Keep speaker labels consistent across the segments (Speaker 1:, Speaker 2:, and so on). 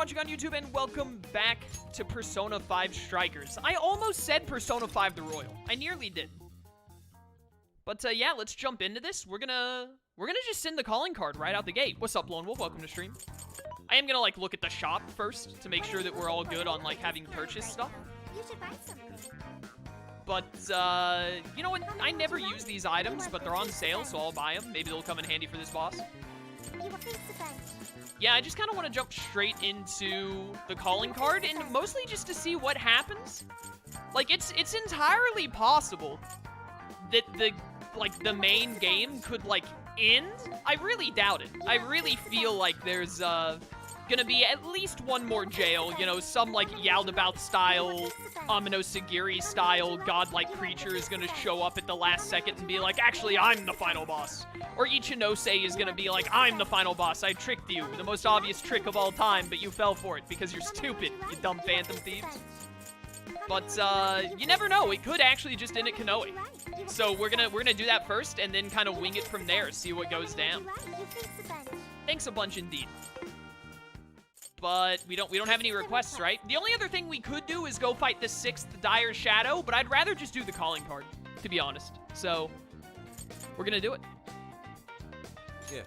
Speaker 1: watching on YouTube, and welcome back to Persona 5 Strikers. I almost said Persona 5 The Royal. I nearly did. But yeah, let's jump into this. We're gonna just send the calling card right out the gate. What's up, Lone Wolf? Welcome to stream. I am gonna like look at the shop first to make sure that we're all good on like having purchased stuff.
Speaker 2: You should buy some.
Speaker 1: But you know what? I never use these items, but they're on sale, so I'll buy them. Maybe they'll come in handy for this boss.
Speaker 2: You were face to face.
Speaker 1: Yeah, I just kind of want to jump straight into the calling card, and mostly just to see what happens. Like, it's entirely possible that the main game could, like, end. I really doubt it. I really feel like there's, gonna be at least one more jail, you know, some, like, Yaldabaoth-style, Amino Sagiri-style godlike creature is gonna show up at the last second and be like, actually, I'm the final boss. Or Ichinose is gonna be like, I'm the final boss, I tricked you. The most obvious trick of all time, but you fell for it because you're stupid, you dumb Phantom Thieves. But, you never know, it could actually just end at Konoe. So we're gonna do that first, and then kind of wing it from there, see what goes down. Thanks a bunch indeed. But we don't have any requests, right? The only other thing we could do is go fight the 6th Dire Shadow, but I'd rather just do the calling card, to be honest. So, we're gonna do it.
Speaker 3: Yes.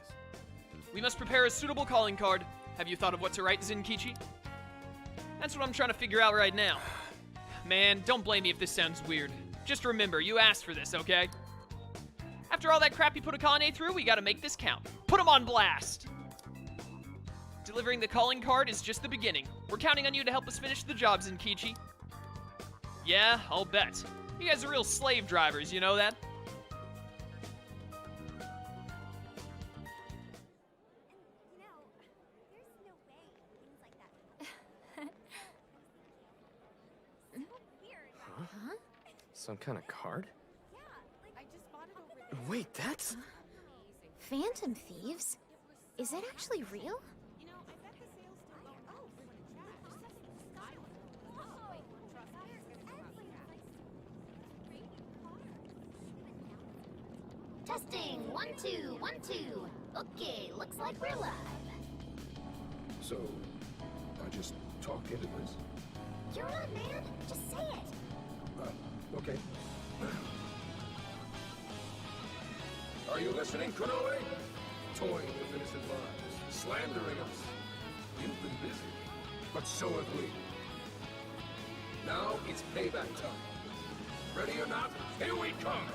Speaker 1: We must prepare a suitable calling card. Have you thought of what to write, Zenkichi? That's what I'm trying to figure out right now. Man, don't blame me if this sounds weird. Just remember, you asked for this, okay? After all that crap you put Akane through, we gotta make this count. Put him on blast! Delivering the calling card is just the beginning. We're counting on you to help us finish the job, Zenkichi. Yeah, I'll bet. You guys are real slave drivers, you know that?
Speaker 3: Huh? Some kind of card? Wait, that's...
Speaker 2: Phantom Thieves? Is that actually real? Testing, 1, 2, 1, 2. Okay, looks like we're live.
Speaker 4: So, I just talk into this?
Speaker 2: You're on, man. Just say it.
Speaker 4: Okay. Are you listening, Konoe? Toying with innocent lives, slandering us. You've been busy, but so have we. Now it's payback time. Ready or not, here we come!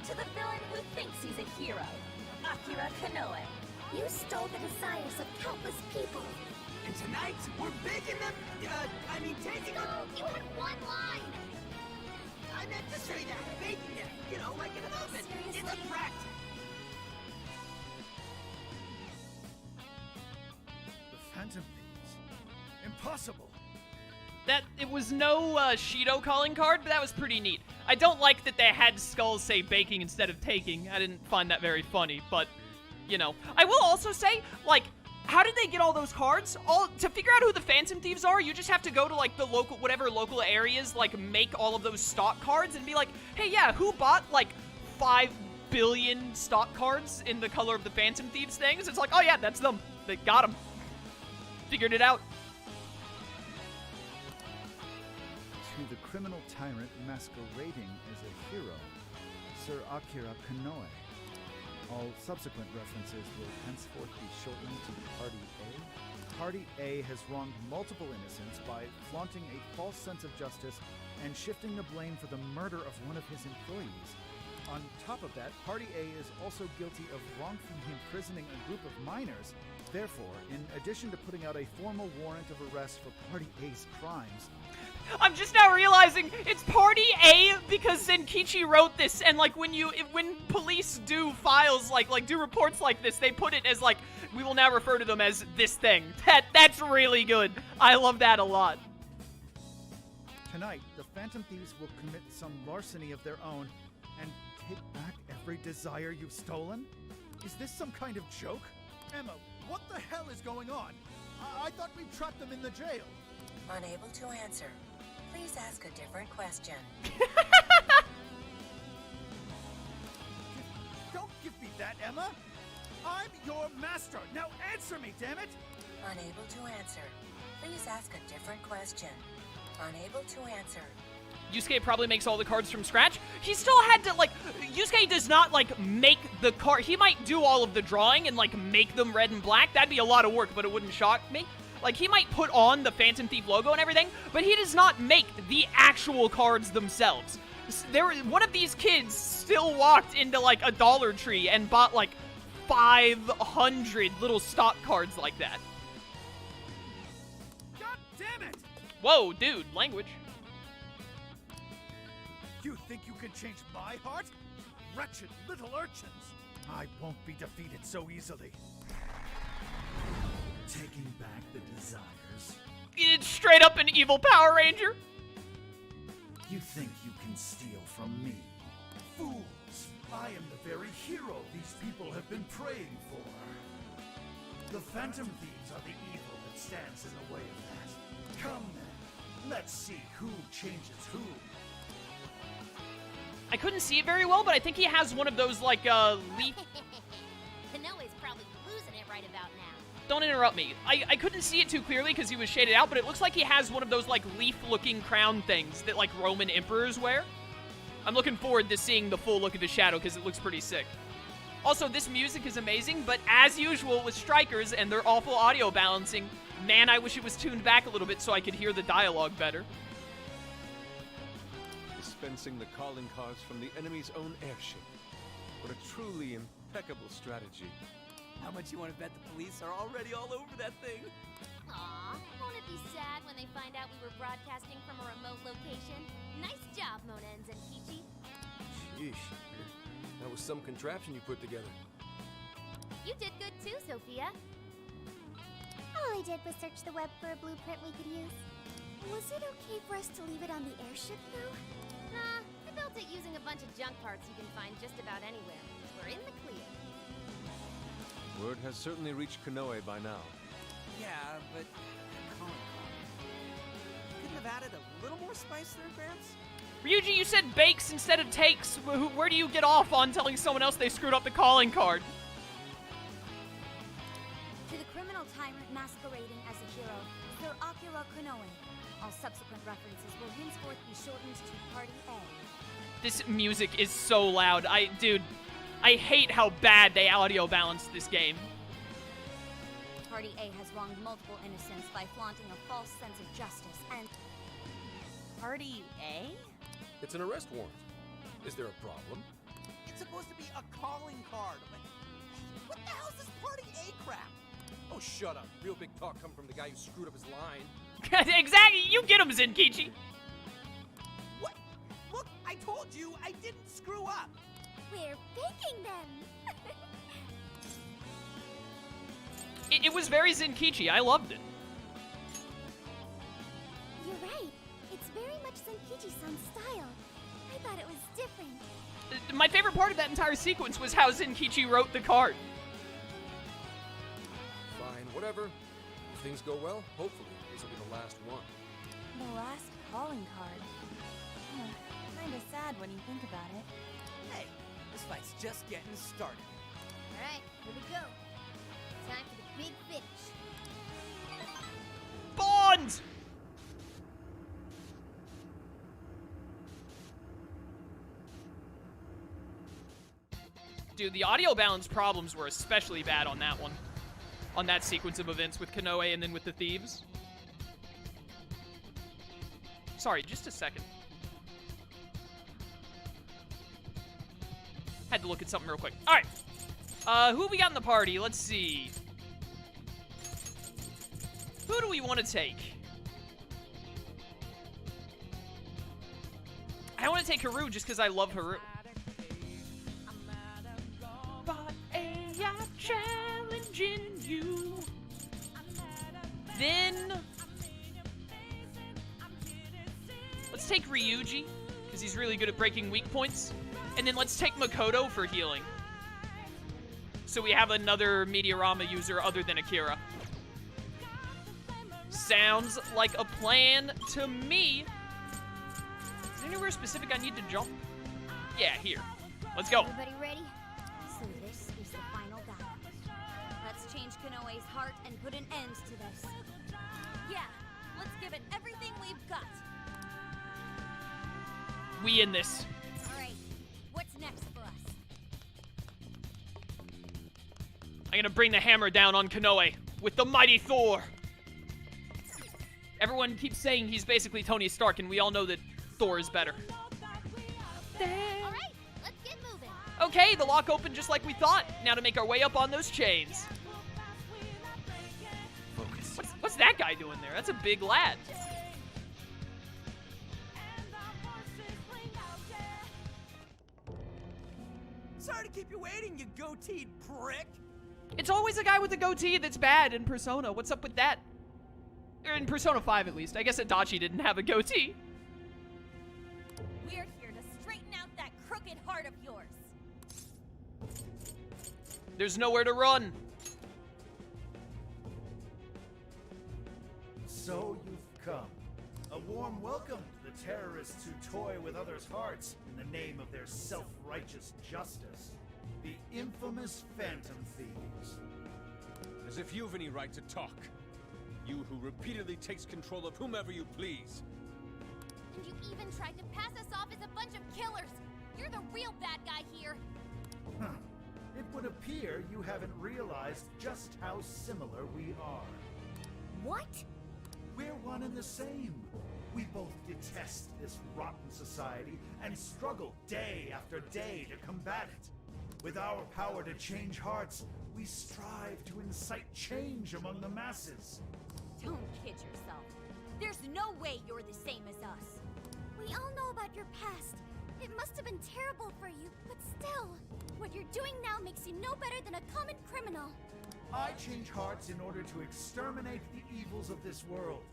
Speaker 5: To the villain who thinks he's a hero, Akira Konoe.
Speaker 2: You stole the desires of countless people.
Speaker 6: And tonight, we're baking them, taking them.
Speaker 2: You had one line.
Speaker 6: I meant to say that, baking them, you know, like in an oven. It's a practice.
Speaker 7: The Phantom Thieves. Impossible.
Speaker 1: It was no Shido calling card, but that was pretty neat. I don't like that they had skulls say baking instead of taking. I didn't find that very funny, but, you know. I will also say, like, how did they get all those cards? To figure out who the Phantom Thieves are, you just have to go to, like, the whatever local areas, like, make all of those stock cards and be like, hey, yeah, who bought, like, 5 billion stock cards in the color of the Phantom Thieves things? It's like, oh, yeah, that's them. They got them. Figured it out.
Speaker 7: To the criminal tyrant masquerading as a hero, Sir Akira Konoe. All subsequent references will henceforth be shortened to Party A. Party A has wronged multiple innocents by flaunting a false sense of justice and shifting the blame for the murder of one of his employees. On top of that, Party A is also guilty of wrongfully imprisoning a group of minors. Therefore, in addition to putting out a formal warrant of arrest for Party A's crimes,
Speaker 1: I'm just now realizing it's Party A because Zenkichi wrote this, and like when police do files like do reports like this, they put it as like, we will now refer to them as this thing. That's really good. I love that a lot.
Speaker 7: Tonight, the Phantom Thieves will commit some larceny of their own and take back every desire you've stolen? Is this some kind of joke? Emma, what the hell is going on? I thought we trapped them in the jail.
Speaker 5: Unable to answer. Please ask a different question.
Speaker 7: Don't give me that, Emma! I'm your master. Now answer me, damn it!
Speaker 5: Unable to answer. Please ask a different question. Unable to answer.
Speaker 1: Yusuke probably makes all the cards from scratch. He still had to, like, Yusuke does not, like, make the card. He might do all of the drawing and, like, make them red and black. That'd be a lot of work, but it wouldn't shock me. Like, he might put on the Phantom Thief logo and everything, but he does not make the actual cards themselves. One of these kids still walked into, like, a Dollar Tree and bought, like, 500 little stock cards like that.
Speaker 7: God damn it!
Speaker 1: Whoa, dude, language.
Speaker 7: You think you can change my heart? Wretched little urchins! I won't be defeated so easily. Taking back the desires.
Speaker 1: It's straight up an evil Power Ranger.
Speaker 7: You think you can steal from me? Fools! I am the very hero these people have been praying for. The Phantom Thieves are the evil that stands in the way of that. Come then, let's see who changes who.
Speaker 1: I couldn't see it very well, but I think he has one of those, like, leaf...
Speaker 2: Konoe's probably losing it right about now.
Speaker 1: Don't interrupt me. I couldn't see it too clearly because he was shaded out, but it looks like he has one of those, like, leaf-looking crown things that, like, Roman emperors wear. I'm looking forward to seeing the full look of his shadow because it looks pretty sick. Also, this music is amazing, but as usual with Strikers and their awful audio balancing, man, I wish it was tuned back a little bit so I could hear the dialogue better.
Speaker 8: Dispensing the calling cards from the enemy's own airship. What a truly impeccable strategy.
Speaker 6: How much you want to bet the police are already all over that thing?
Speaker 2: Aw, won't it be sad when they find out we were broadcasting from a remote location? Nice job, Mona and Zenkichi.
Speaker 3: Sheesh. That was some contraption you put together.
Speaker 2: You did good too, Sophia.
Speaker 9: All I did was search the web for a blueprint we could use. Was it okay for us to leave it on the airship, though?
Speaker 2: Nah, I built it using a bunch of junk parts you can find just about anywhere. We're in the clear.
Speaker 8: Word has certainly reached Konoe by now.
Speaker 6: Yeah, but... couldn't have added a little more spice there, Gramps?
Speaker 1: Ryuji, you said bakes instead of takes. Where do you get off on telling someone else they screwed up the calling card?
Speaker 9: To the criminal tyrant masquerading as a hero, Sir Akira Konoe. All subsequent references will henceforth be shortened to Party A.
Speaker 1: This music is so loud. Dude, I hate how bad they audio balanced this game.
Speaker 9: Party A has wronged multiple innocents by flaunting a false sense of justice and...
Speaker 6: Party A?
Speaker 3: It's an arrest warrant. Is there a problem?
Speaker 6: It's supposed to be a calling card. What the hell's this Party A crap?
Speaker 3: Oh, shut up. Real big talk coming from the guy who screwed up his line.
Speaker 1: Exactly, you get him, Zenkichi.
Speaker 6: What? Look, I told you I didn't screw up.
Speaker 9: We're faking them!
Speaker 1: It was very Zenkichi. I loved it.
Speaker 9: You're right. It's very much Zenkichi-san's style. I thought it was different.
Speaker 1: My favorite part of that entire sequence was how Zenkichi wrote the card.
Speaker 3: Fine, whatever. If things go well, hopefully this will be the last one.
Speaker 9: The last calling card. Kinda sad when you think about it.
Speaker 6: Hey, this fight's just getting started.
Speaker 2: Alright, here we go. Time for the big finish.
Speaker 1: Bond! Dude, the audio balance problems were especially bad on that one. On that sequence of events with Konoe and then with the thieves. Sorry, just a second. Had to look at something real quick. Alright. Who we got in the party? Let's see. Who do we want to take? I want to take Haru just because I love Haru. But I'm challenging you. Then let's take Ryuji because he's really good at breaking weak points. And then let's take Makoto for healing. So we have another Meteorama user other than Akira. Sounds like a plan to me. Is there anywhere specific I need to jump? Yeah, here. Let's go.
Speaker 9: Everybody ready? So this is the final battle. Konoe's heart and put an end to this.
Speaker 2: Yeah, let's give it everything we've got.
Speaker 1: We in this.
Speaker 9: Alright, what's next for us?
Speaker 1: I'm gonna bring the hammer down on Konoe with the mighty Thor. Everyone keeps saying he's basically Tony Stark, and we all know that Thor is better.
Speaker 2: Alright, let's get moving.
Speaker 1: Okay, the lock opened just like we thought. Now to make our way up on those chains.
Speaker 8: Focus.
Speaker 1: What's that guy doing there? That's a big lad.
Speaker 6: Sorry to keep you waiting, you goateed prick.
Speaker 1: It's always a guy with a goatee that's bad in Persona. What's up with that? Or in Persona 5, at least. I guess Adachi didn't have a goatee.
Speaker 2: We're here to straighten out that crooked heart of yours.
Speaker 1: There's nowhere to run.
Speaker 7: So you've come. A warm welcome to the terrorists who toy with others' hearts in the name of their self-righteous justice. The infamous Phantom Thieves.
Speaker 8: As if you've any right to talk. You who repeatedly takes control of whomever you please.
Speaker 2: And you even tried to pass us off as a bunch of killers. You're the real bad guy here.
Speaker 7: Huh. It would appear you haven't realized just how similar we are.
Speaker 9: What?
Speaker 7: We're one and the same. We both detest this rotten society and struggle day after day to combat it. With our power to change hearts, we strive to incite change among the masses.
Speaker 9: Don't kid yourself. There's no way you're the same as us.
Speaker 2: We all know about your past. It must have been terrible for you, but still, what you're doing now makes you no better than a common criminal.
Speaker 7: I change hearts in order to exterminate the evils of this world.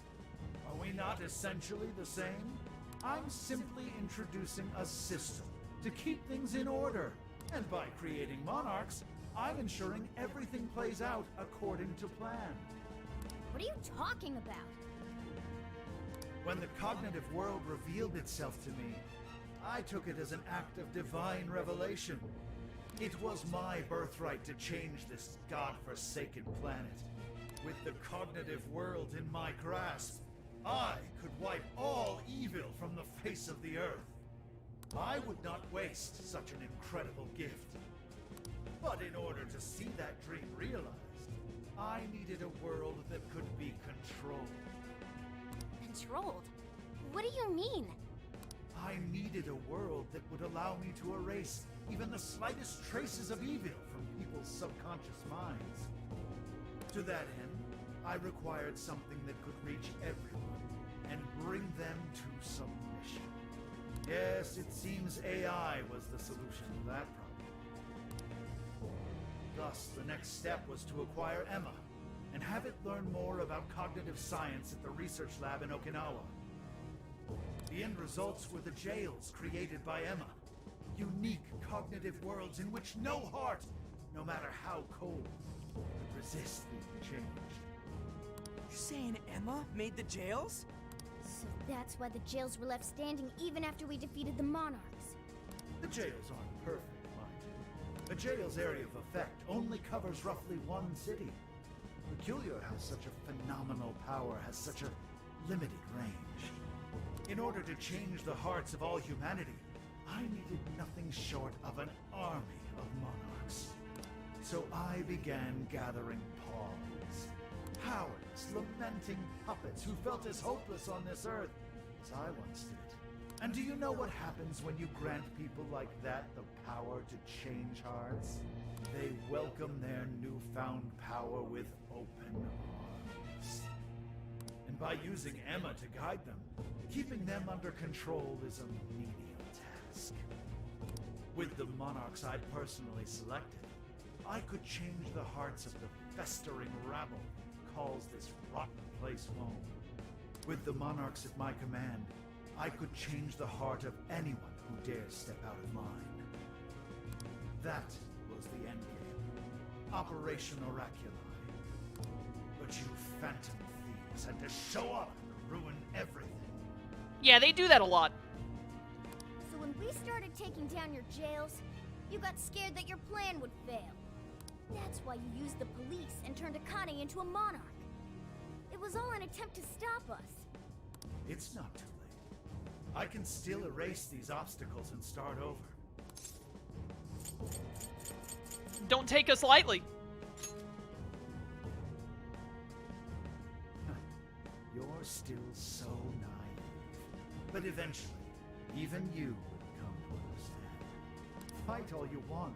Speaker 7: Are we not essentially the same? I'm simply introducing a system to keep things in order. And by creating monarchs, I'm ensuring everything plays out according to plan.
Speaker 9: What are you talking about?
Speaker 7: When the cognitive world revealed itself to me, I took it as an act of divine revelation. It was my birthright to change this godforsaken planet. With the cognitive world in my grasp, I could wipe all evil from the face of the earth. I would not waste such an incredible gift. But in order to see that dream realized, I needed a world that could be controlled.
Speaker 2: Controlled? What do you mean?
Speaker 7: I needed a world that would allow me to erase even the slightest traces of evil from people's subconscious minds. To that end, I required something that could reach everyone and bring them to submission. Yes, it seems AI was the solution to that problem. Thus, the next step was to acquire Emma and have it learn more about cognitive science at the research lab in Okinawa. The end results were the jails created by Emma. Unique cognitive worlds in which no heart, no matter how cold, could resist being changed.
Speaker 6: You're saying Emma made the jails?
Speaker 2: So that's why the jails were left standing even after we defeated the monarchs.
Speaker 7: The jails aren't perfect, mind you. A jail's area of effect only covers roughly one city. Peculiar how such a phenomenal power has such a limited range. In order to change the hearts of all humanity, I needed nothing short of an army of monarchs. So I began gathering pawns. Powerless, lamenting puppets who felt as hopeless on this earth as I once did. And do you know what happens when you grant people like that the power to change hearts? They welcome their newfound power with open arms. And by using Emma to guide them, keeping them under control is a menial task. With the monarchs I'd personally selected, I could change the hearts of the festering rabble who calls this rotten place home. With the monarchs at my command, I could change the heart of anyone who dares step out of mine. That was the endgame. Operation Oraculi. But you Phantom Thieves had to show up and ruin everything.
Speaker 1: Yeah, they do that a lot.
Speaker 2: So when we started taking down your jails, you got scared that your plan would fail.
Speaker 9: That's why you used the police and turned Akane into a monarch. It was all an attempt to stop us.
Speaker 7: It's not too late. I can still erase these obstacles and start over.
Speaker 1: Don't take us lightly.
Speaker 7: You're still so naive. But eventually, even you will come to understand. Fight all you want.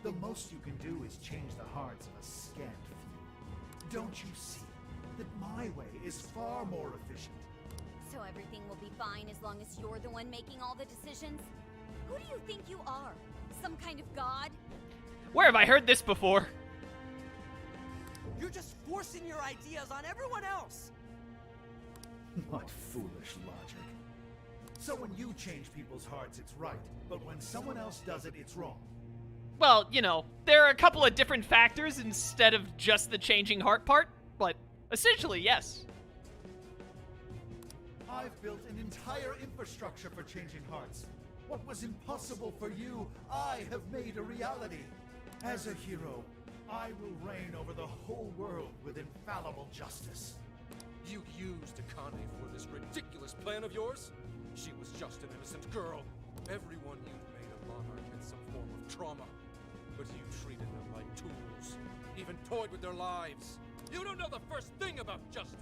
Speaker 7: The most you can do is change the hearts of a scant few. Don't you see that my way is far more efficient?
Speaker 9: So everything will be fine as long as you're the one making all the decisions? Who do you think you are? Some kind of god?
Speaker 1: Where have I heard this before?
Speaker 6: You're just forcing your ideas on everyone else.
Speaker 7: What foolish logic. So when you change people's hearts, it's right. But when someone else does it, it's wrong.
Speaker 1: Well, you know, there are a couple of different factors instead of just the changing heart part, but essentially, yes.
Speaker 7: I've built an entire infrastructure for changing hearts. What was impossible for you, I have made a reality. As a hero, I will reign over the whole world with infallible justice.
Speaker 3: You used Akane for this ridiculous plan of yours? She was just an innocent girl. Everyone you made a monarch had some form of trauma. But you treated them like tools. Even toyed with their lives. You don't know the first thing about justice.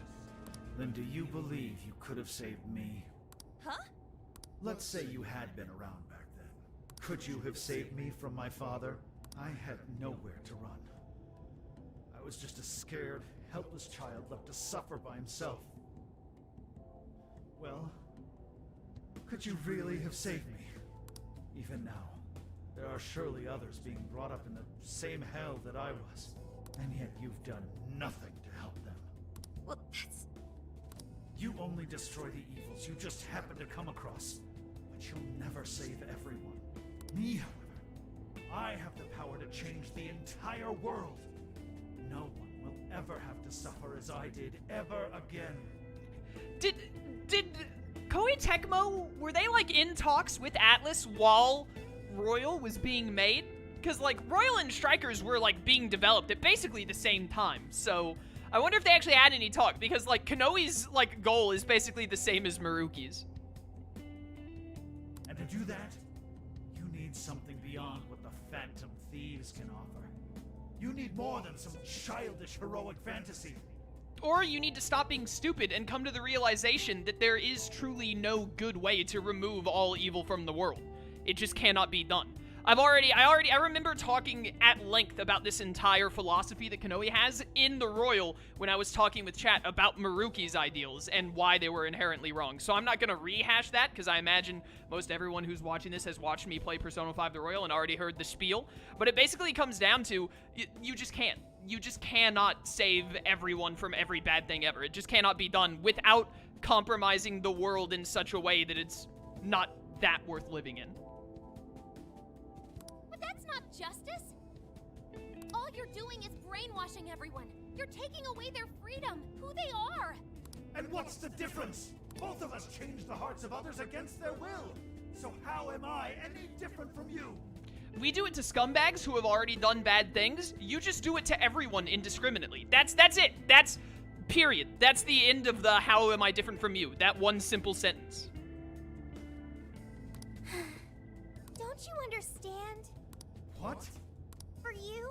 Speaker 7: Then do you believe you could have saved me?
Speaker 9: Huh?
Speaker 7: Let's say you had been around back then. Could you have saved me from my father? I had nowhere to run. I was just a scared, helpless child left to suffer by himself. Well, could you really have saved me? Even now, there are surely others being brought up in the same hell that I was. And yet you've done nothing to help them.
Speaker 9: Well, that's...
Speaker 7: You only destroy the evils you just happen to come across. But you'll never save everyone. Me, however, I have the power to change the entire world. No one will ever have to suffer as I did ever again.
Speaker 1: Did Koei Tecmo, were they like in talks with Atlus while Royal was being made? Because like Royal and Strikers were like being developed at basically the same time, so I wonder if they actually had any talk, because like Konoe's like goal is basically the same as Maruki's.
Speaker 7: And to do that, you need something beyond what the Phantom Thieves can offer. You need more than some childish heroic fantasy.
Speaker 1: Or you need to stop being stupid and come to the realization that there is truly no good way to remove all evil from the world. It just cannot be done. I remember talking at length about this entire philosophy that Konoe has in the Royal when I was talking with chat about Maruki's ideals and why they were inherently wrong. So I'm not going to rehash that, because I imagine most everyone who's watching this has watched me play Persona 5 the Royal and already heard the spiel. But it basically comes down to, you just can't. You just cannot save everyone from every bad thing ever. It just cannot be done without compromising the world in such a way that it's not that worth living in.
Speaker 2: That's not justice. All you're doing is brainwashing everyone. You're taking away their freedom, who they are.
Speaker 7: And what's the difference? Both of us change the hearts of others against their will. So how am I any different from you?
Speaker 1: We do it to scumbags who have already done bad things. You just do it to everyone indiscriminately. That's it. That's period. That's the end of the how am I different from you. That one simple sentence.
Speaker 2: Don't you understand?
Speaker 7: What?
Speaker 2: For you,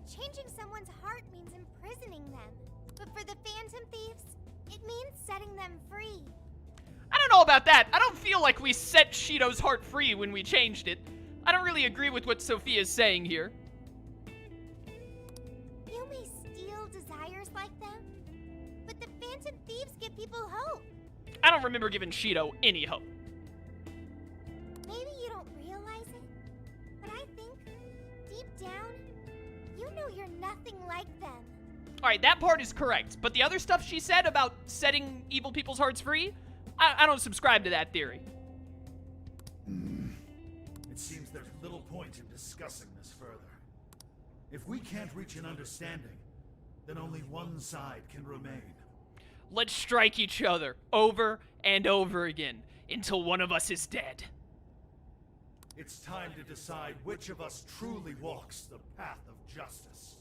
Speaker 2: changing someone's heart means imprisoning them. But for the Phantom Thieves, it means setting them free.
Speaker 1: I don't know about that. I don't feel like we set Shido's heart free when we changed it. I don't really agree with what Sophia's saying here.
Speaker 2: You may steal desires like them, but the Phantom Thieves give people hope.
Speaker 1: I don't remember giving Shido any hope.
Speaker 2: Maybe you don't realize it, but I think, deep down, you know you're nothing like them.
Speaker 1: Alright, that part is correct, but the other stuff she said about setting evil people's hearts free, I don't subscribe to that theory.
Speaker 7: It seems there's little point in discussing this further. If we can't reach an understanding, then only one side can remain.
Speaker 1: Let's strike each other over and over again until one of us is dead.
Speaker 7: It's time to decide which of us truly walks the path of justice.